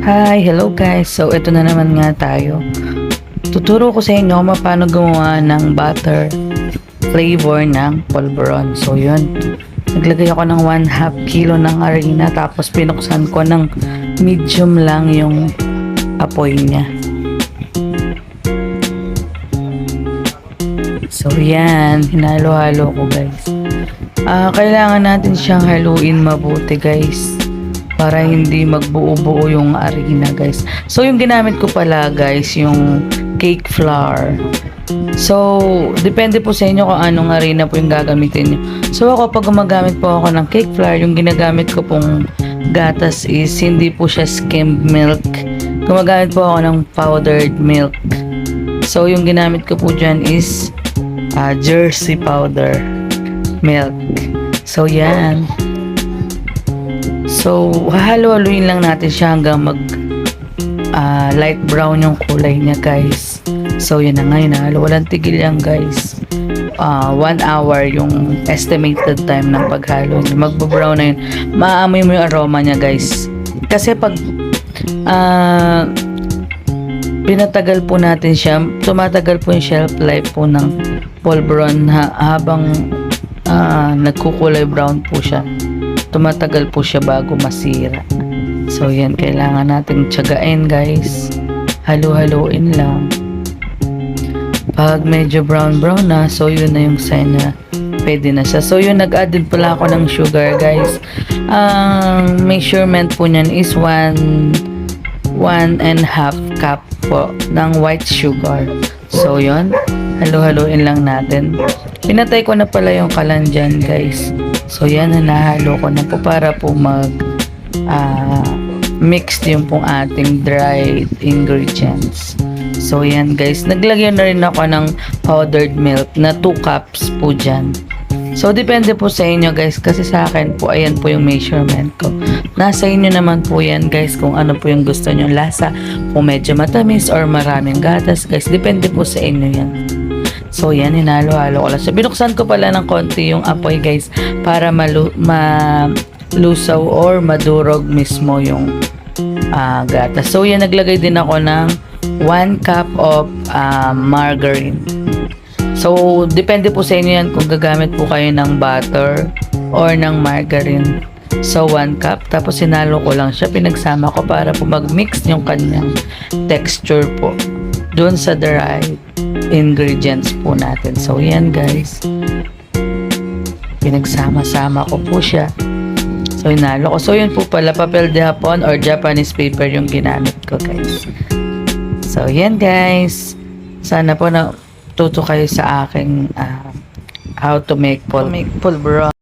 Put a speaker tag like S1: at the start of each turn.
S1: Hi, hello guys. So, ito na naman nga tayo. Tuturo ko sa inyo kung paano gumawa ng butter flavor ng polvoron. So, yun. Naglagay ako ng 1/2 kilo ng harina tapos pinuksan ko ng medium lang yung apoy niya. So, yan. Hinalo-halo ko guys. Kailangan natin siyang haluin mabuti guys, para hindi magbuo-buo yung harina guys. So yung ginamit ko pala guys, yung cake flour. So depende po sa inyo kung anong harina po yung gagamitin nyo. So ako pag gumagamit po ako ng cake flour, yung ginagamit ko pong gatas is hindi po siya skimmed milk. Gumagamit po ako ng powdered milk. So yung ginamit ko po dyan is Jersey powder milk. So yan. So, hahalo-haluin lang natin siya hanggang mag light brown yung kulay niya guys. So, yun na nga yun. Walang tigil yan guys. 1 hour yung estimated time ng paghalo niya. Magbo-brown na yun. Maaamoy mo yung aroma niya guys. Kasi pag pinatagal po natin siya, tumatagal po yung shelf life po ng polvoron habang nagkukulay brown po siya. Tumatagal po siya bago masira. So yan, kailangan nating tiyagain guys. Halu-haluin lang. Pag medyo brown na, so yun na yung sign na pwede na siya. So yun, nag-add din pala ako ng sugar guys. Ang measurement po niyan is 1.5 cup po ng white sugar. So yun, halu-haluin lang natin. Pinatay ko na pala yung kalan dyan guys. So yan, nahalo ko na po para po mixed yung pong ating dried ingredients. So yan guys, naglagay na rin ako ng powdered milk na 2 cups po dyan. So depende po sa inyo guys, kasi sa akin po, ayan po yung measurement ko. Nasa inyo naman po yan guys kung ano po yung gusto nyo lasa. Kung medyo matamis or maraming gatas guys, depende po sa inyo yan. So yan, hinalo-halo ko lang. So binuksan ko pala ng konti yung apoy guys para malusaw or madurog mismo yung gatas. So yan, naglagay din ako ng 1 cup of margarine. So depende po sa inyo yan kung gagamit po kayo ng butter or ng margarine. So 1 cup, tapos hinalo ko lang siya, pinagsama ko para po mag-mix yung kanyang texture po dun sa dried ingredients po natin. So yan guys, pinagsama-sama ko po siya. So hinalo ko. So yun po pala, papel de hapon or Japanese paper yung ginamit ko guys. So yan guys, sana po na tuto kayo sa aking how to make polvoron.